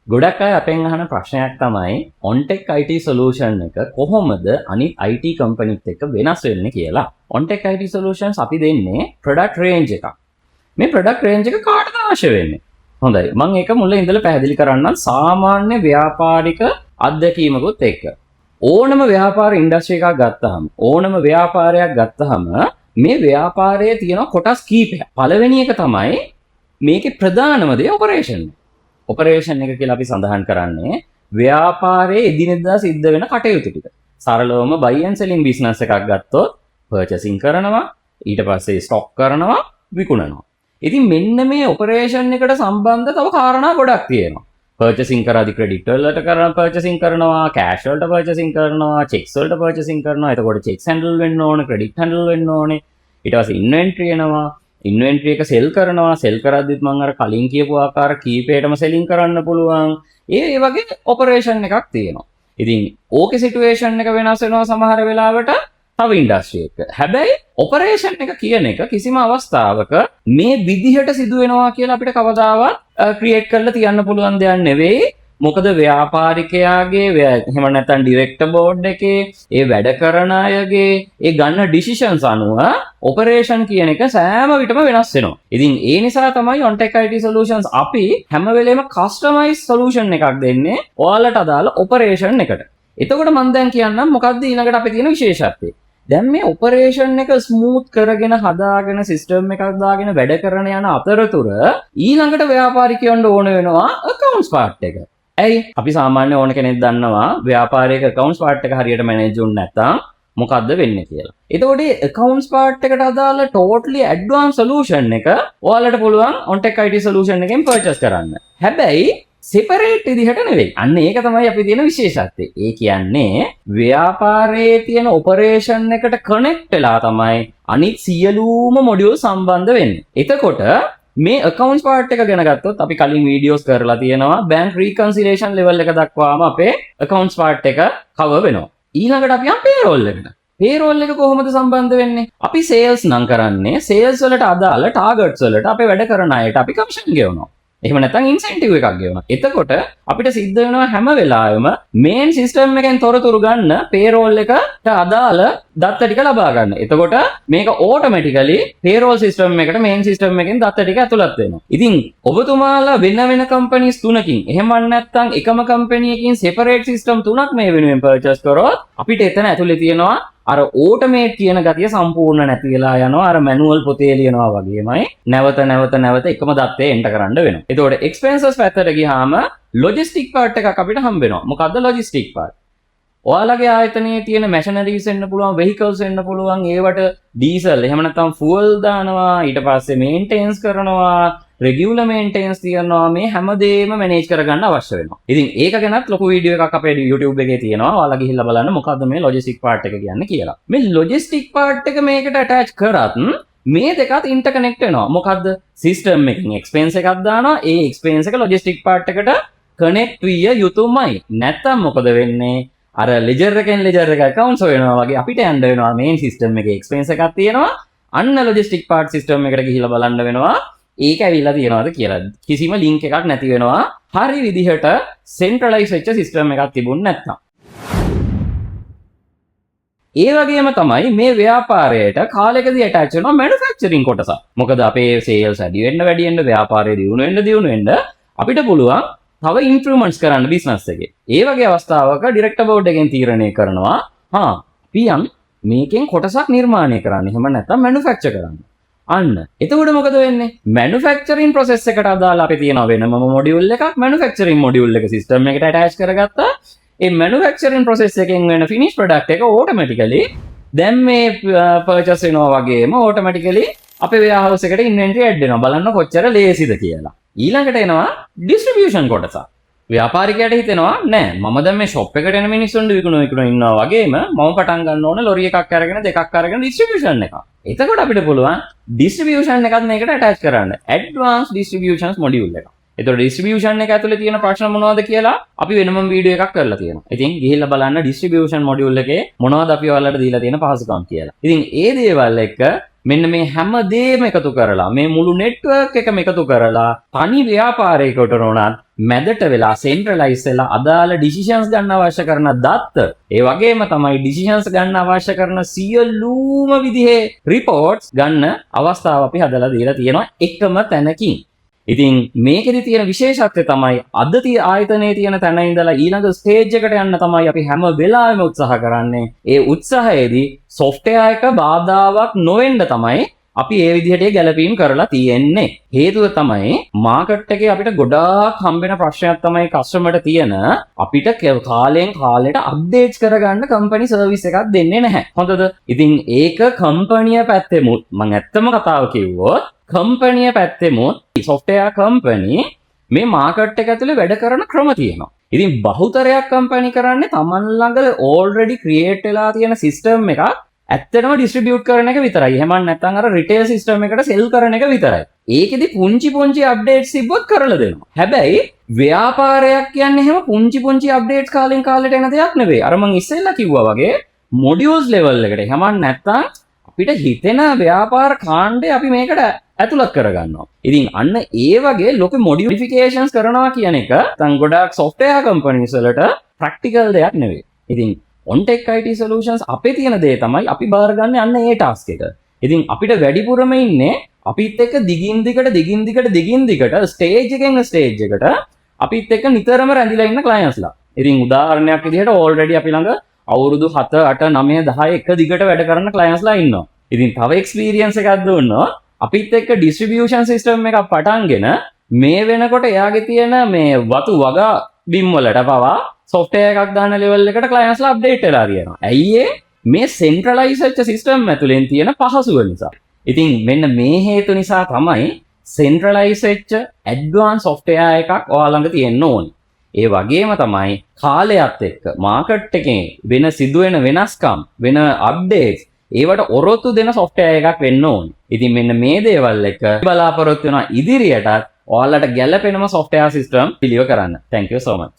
ගොඩක් අය අපෙන් අහන ප්‍රශ්නයක් තමයි ඔන්ටෙක් IT සොලියුෂන් එක කොහොමද අනිත් IT කම්පැනිත් එක්ක වෙනස් වෙන්නේ කියලා. ඔන්ටෙක් IT සොලියුෂන්ස් අපි දෙන්නේ ප්‍රොඩක්ට් රේන්ජ් එකක්. මේ ප්‍රොඩක්ට් රේන්ජ් එක කාටද අවශ්‍ය වෙන්නේ? හොඳයි. මම ඒක මුලින් ඉඳලා පැහැදිලි කරන්නම් සාමාන්‍ය ව්‍යාපාරික අත්දැකීමකුත් එක්ක. ඕනම ව්‍යාපාර ඉන්ඩස්ට්‍රි එකක් ගත්තාම ඕනම ව්‍යාපාරයක් ගත්තාම මේ ව්‍යාපාරයේ තියෙන කොටස් කීපයක්. පළවෙනි එක තමයි මේකේ ප්‍රධානම දේ ඔපරේෂන්. ඔපරේෂන් එක කියලා අපි සඳහන් කරන්නේ ව්‍යාපාරයේ එදිනෙදා සිද්ධ වෙන කටයුතු ටික. සරලවම buy and selling business එකක් ගත්තොත් purchasing කරනවා, ඊට පස්සේ stock කරනවා, විකුණනවා. ඉතින් මෙන්න මේ ඔපරේෂන් එකට සම්බන්ධ තව කාරණා ගොඩක් තියෙනවා. purchasing කරාදී credit වලට කරන purchasing කරනවා, cash වලට purchasing කරනවා, checks වලට purchasing කරනවා. එතකොට checks handle වෙන්න ඕනේ, credit handle වෙන්න ඕනේ. ඊට පස්සේ inventory එනවා. ඉන්වෙන්ටරි එක සෙල් කරනවා. සෙල් කරද්දිත් මම අර කලින් කියපු ආකාර කීපයටම සෙලින් කරන්න පුළුවන්. ඒ වගේ ඔපරේෂන් එකක් තියෙනවා. ඉතින් ඕකේ සිටුේෂන් එක වෙනස් වෙනවා සමහර වෙලාවට තව ඉන්ඩස්ට්‍රි එක. හැබැයි ඔපරේෂන් එක කියන එක කිසිම අවස්ථාවක මේ විදිහට සිදු වෙනවා කියලා අපිට කවදාවත් ක්‍රියේට් කරලා තියන්න පුළුවන් දෙයක් නෙවෙයි. මොකද ව්‍යාපාරිකයාගේ එහෙම නැත්නම් ඩිරෙක්ටර් බෝඩ් එකේ ඒ වැඩ කරන අයගේ ඒ ගන්න ඩිසිෂන්ස් අනුව ඔපරේෂන් කියන එක සෑම විටම වෙනස් වෙනවා. ඉතින් ඒ නිසා තමයි ඔන්ටෙක් IT සොලියුෂන්ස් අපි හැම වෙලේම කස්ටමයිස් සොලියුෂන් එකක් දෙන්නේ ඔයාලට අදාළ ඔපරේෂන් එකට. එතකොට මම දැන් කියන්නම් මොකක්ද ඊළඟට අපේ තියෙන විශේෂත්වය. දැන් මේ ඔපරේෂන් එක ස්මූත් කරගෙන හදාගෙන සිස්ටම් එකක් දාගෙන වැඩ කරන යන අතරතුර ඊළඟට ව්‍යාපාරිකයන්ට ඕන වෙනවා accounts part එක. ඇයි අපි සාමාන්‍ය ඕන කෙනෙක් දන්නවා ව්‍යාපාරයක accounts part එක හරියට manage වුනේ නැත්නම් මොකද්ද වෙන්නේ කියලා. එතකොට මේ accounts part එකට අදාළ totally advanced solution එක ඔයාලට පුළුවන් OnTech IT solution එකෙන් purchase කරන්න. හැබැයි separate විදිහට නෙවෙයි. අන්න ඒක තමයි අපි තියෙන විශේෂත්වය. ඒ කියන්නේ ව්‍යාපාරයේ තියෙන operation එකට connect වෙලා තමයි අනිත් සියලුම module සම්බන්ධ වෙන්නේ. එතකොට මේ accounts part එක ගැන ගත්තොත් අපි කලින් වීඩියෝස් කරලා තියෙනවා bank reconciliation level එක දක්වාම අපේ accounts part එක cover වෙනවා. ඊළඟට අපි යම් payroll එකට. payroll එක කොහොමද සම්බන්ධ වෙන්නේ? අපි sales නම් කරන්නේ sales වලට අදාළ targets වලට අපේ වැඩ කරන අයට අපි commission ගෙවනවා. එහෙම නැත්නම් ඉන්සෙන්ටිව් එකක් ගෙවනවා. එතකොට අපිට සිද්ධ වෙනවා හැම වෙලාවෙම මේන් සිස්ටම් එකෙන් තොරතුරු ගන්න payroll එකට අදාළ දත්ත ටික ලබා ගන්න. එතකොට මේක ඕටෝමැටිකලි payroll සිස්ටම් එකට මේන් සිස්ටම් එකෙන් දත්ත ටික ඇතුළත් වෙනවා. ඉතින් ඔබතුමාලා වෙන වෙන කම්පැනිස් තුනකින් එහෙම නැත්නම් එකම කම්පැනි එකකින් separate සිස්ටම් තුනක් මේ වෙනුවෙන් purchase කරොත් අපිට එතන ඇතුලේ තියෙනවා අර ඕටෝමේට් කියන ගතිය සම්පූර්ණ නැති වෙලා යනවා. අර මැනුවල් පොතේ ලියනවා වගේමයි නැවත එකම දත්තේ එන්ටර් කරන්න වෙනවා. එතකොට එක්ස්පෙන්සස් පැත්තට ගියාම ලොජිස්ටික් පාර්ට් එකක් අපිට හම්බ වෙනවා. මොකද්ද ලොජිස්ටික් පාර්ට්? ඔයාලගේ ආයතනයේ තියෙන මැෂනරීස් වෙන්න පුළුවන්, වෙහිකල්ස් වෙන්න පුළුවන්. ඒවට ඩීසල් එහෙම නැත්නම් ෆුවල් දානවා. ඊට පස්සේ මේන්ටේන්ස් කරනවා. රෙගියුලර් මේන්ටේනන්ස් තියනවා. මේ හැමදේම මැනේජ් කරගන්න අවශ්‍ය වෙනවා. ඉතින් ඒක ගැනත් ලොකු වීඩියෝ එකක් අපේ YouTube එකේ තියෙනවා. ඔයාලා ගිහිල්ලා බලන්න මොකද්ද මේ ලොජිස්ටික් පාර්ට් එක කියන්නේ කියලා. මේ ලොජිස්ටික් පාර්ට් එක මේකට ඇටච් කරත් මේ දෙකත් ඉන්ටර්කනෙක්ට් වෙනවා. මොකද්ද? සිස්ටම් එකකින් එක්ස්පෙන්ස් එකක් දානවා. ඒ එක්ස්පෙන්ස් එක ලොජිස්ටික් පාර්ට් එකට කනෙක්ට් විය යුතුමයි. නැත්තම් මොකද වෙන්නේ? අර ලෙජර් එකෙන් ලෙජර් එක accounts වෙනවා වගේ අපිට යන්න වෙනවා මේන් සිස්ටම් එකේ එක්ස්පෙන්ස් එකක් තියෙනවා. අන්න ලොජිස්ටික් පාර්ට් සිස්ටම් එකට ගිහිල්ලා බලන්න වෙනවා. ඒක ඇවිල්ලා තියෙනවද කියලා. කිසිම ලින්ක් එකක් නැති වෙනවා. හරි විදිහට සෙන්ට්‍රලයිස් වෙච්ච සිස්ටම් එකක් තිබුණ නැත්නම්. ඒ වගේම තමයි මේ ව්‍යාපාරයට කාලෙකදී ඇටච් වෙනවා මැනුෆැක්චරින් කොටස. මොකද අපේ සේල්ස් වැඩි වෙන්න ව්‍යාපාරය දියුණු වෙන්න අපිට පුළුවන් තව ඉම්ප්‍රූව්මන්ට්ස් කරන්න බිස්නස් එකේ. ඒ වගේ අවස්ථාවක ඩිරෙක්ටර් බෝඩ් එකෙන් තීරණය කරනවා පියන් මේකෙන් කොටසක් නිර්මාණය කරන්න. එහෙම නැත්නම් මැනුෆැක්චර් කරන්න. අන්න. එතකොට මොකද වෙන්නේ? මැනුෆැක්චරින් ප්‍රොසෙස් එකට අදාළ අපි තියෙනවා වෙනම මොඩියුල් එකක්. මැනුෆැක්චරින් මොඩියුල් එක සිස්ටම් එකට ඇටච් කරගත්තා. ඒ මැනුෆැක්චරින් ප්‍රොසෙස් එකෙන් වෙන ෆිනිෂ් ප්‍රොඩක්ට් එක ඕටෝමැටිකලි දැන් මේ පර්චේස් වෙනවා වගේම ඕටෝමැටිකලි අපේ වෙයාහවුස් එකට ඉන්වෙන්ටරි ඇඩ් වෙනවා. බලන්න කොච්චර ලේසිද කියලා. ඊළඟට එනවා ඩිස්ට්‍රිබියුෂන් කොටස. ව්‍යාපාරිකයට හිතෙනවා නෑ මම දැන් මේ ෂොප් එකට එන මිනිස්සුන්ට විකුණන ඉන්නවා වගේම මම පටන් ගන්න ඕන ලොරි එකක් අරගෙන දෙකක් අරගෙන ඩිස්ට්‍රිබියුෂන් එකක්. එතකොට අපිට පුළුවන් ඩිස්ට්‍රිබියුෂන් එකත් මේකට ඇටච් කරන්න. ඇඩ්වාන්ස් ඩිස්ට්‍රිබියුෂන්ස් මොඩියුල් එක. එතකොට ඩිස්ට්‍රිබියුෂන් එක ඇතුලේ තියෙන ප්‍රශ්න මොනවද කියලා අපි වෙනම වීඩියෝ එකක් කරලා තියෙනවා. ඉතින් ගිහිල්ලා බලන්න ඩිස්ට්‍රිබියුෂන් මොඩියුල් එකේ මොනවද අපි ඔයාලට දීලා තියෙන පහසුකම් කියලා. ඉතින් ඒ දේවල් එක්ක මෙන්න මේ හැම දෙයක්ම එකතු කරලා මේ මුළු නෙට්වර්ක් එකම එකතු කරලා තනි ව්‍යාපාරයකට උනත් මැදට වෙලා සෙන්ට්‍රලයිස් වෙලා අදාළ ඩිසිෂන්ස් ගන්න අවශ්‍ය කරන දත්ත ඒ වගේම තමයි ඩිසිෂන්ස් ගන්න අවශ්‍ය කරන සියලුම විදිහේ රිපෝට්ස් ගන්න අවස්ථාව අපි හදලා දීලා තියෙනවා එකම තැනකින්. ඉතින් මේකෙදි තියෙන විශේෂත්වය තමයි අද ආයතනයේ තියෙන තැන ඉඳලා ඊළඟ ස්ටේජ් එකට යන්න තමයි අපි හැම වෙලාවෙම උත්සාහ කරන්නේ. ඒ උත්සාහයේදී software එක බාධාවක් නොවෙන්න තමයි අපි ඒ විදිහට ගැලපීම් කරලා තියෙන්නේ. හේතුව තමයි මාකට් එකේ අපිට ගොඩාක් හම්බෙන ප්‍රශ්නයක් තමයි කස්ටමර්ට තියෙන අපිට කාලයෙන් කාලයට අප්ඩේට්ස් කරගන්න කම්පැනි සර්විස් එකක් දෙන්නේ නැහැ. හොඳද? ඉතින් ඒක කම්පැනිය පැත්තෙමුත් මම ඇත්තම කතාව කිව්වොත් කම්පැනිය පැත්තෙමුත් software company මේ මාකට් එක ඇතුලේ වැඩ කරන ක්‍රම තියෙනවා. ඉතින් බහුතරයක් කම්පැනි කරන්නේ Taman ළඟ already create වෙලා තියෙන system එකක් ඇත්තටම distribute කරන එක විතරයි. එහෙම නැත්නම් අර retail system එකට sell කරන එක විතරයි. ඒකෙදි පුංචි updates තිබ්බොත් කරලා දෙනවා. හැබැයි ව්‍යාපාරයක් කියන්නේ එහෙම පුංචි updates කාලෙන් කාලෙට එන දෙයක් නෙවෙයි. අර මං ඉස්සෙල්ලා කිව්වා වගේ modules level එකට. එහෙම නැත්නම් අපිට හිතෙන ව්‍යාපාර කාණ්ඩේ අපි මේකට ඇතුළත් කරගන්නවා. ඉතින් අන්න ඒ වගේ ලොකු මොඩිෆිකේෂන්ස් කරනවා කියන එක තන් ගොඩාක් software companies වලට practical දෙයක් නෙවෙයි. ඉතින් OnTech IT Solutions අපේ තියෙන දේ තමයි අපි බාරගන්නේ අන්න ඒ ටාස්ක් එක. ඉතින් අපිට වැඩිපුරම ඉන්නේ අපිත් එක්ක දිගින් දිගට ස්ටේජ් එකෙන් ස්ටේජ් එකට අපිත් එක්ක නිතරම රැඳිලා ඉන්න clientsලා. ඉතින් උදාහරණයක් විදිහට already අපි ළඟ අවුරුදු 7 8 9 10 එක දිගට වැඩ කරන clientsලා ඉන්නවා. ඉතින් තව experience එකක් දුන්නොත් අපිත් එක්ක distribution system එකක් පටන්ගෙන මේ වෙනකොට එයාගේ තියෙන මේ වතු වගා බිම් වලට පවා software එකක් දාන level එකට clientsලා update වෙලා තියෙනවා. ඇයි මේ centralized වෙච්ච system ඇතුලෙන් තියෙන පහසුව නිසා. ඉතින් මෙන්න මේ හේතු නිසා තමයි centralized වෙච්ච advanced software එකක් ඔයාලා ළඟ තියෙන්න ඕනේ. ඒ වගේම තමයි කාලයත් එක්ක මාකට් එකේ වෙන සිදුවෙන වෙනස්කම් වෙන අප්ඩේට්ස් ඒවට ඔරොත්තු දෙන software එකක් වෙන්න ඕනේ. ඉතින් මෙන්න මේ දේවල් එක බලාපොරොත්තු වෙනවා ඉදිරියටත් ඔයාලට ගැළපෙනම software system පිළිව කරන්න. Thank you so much.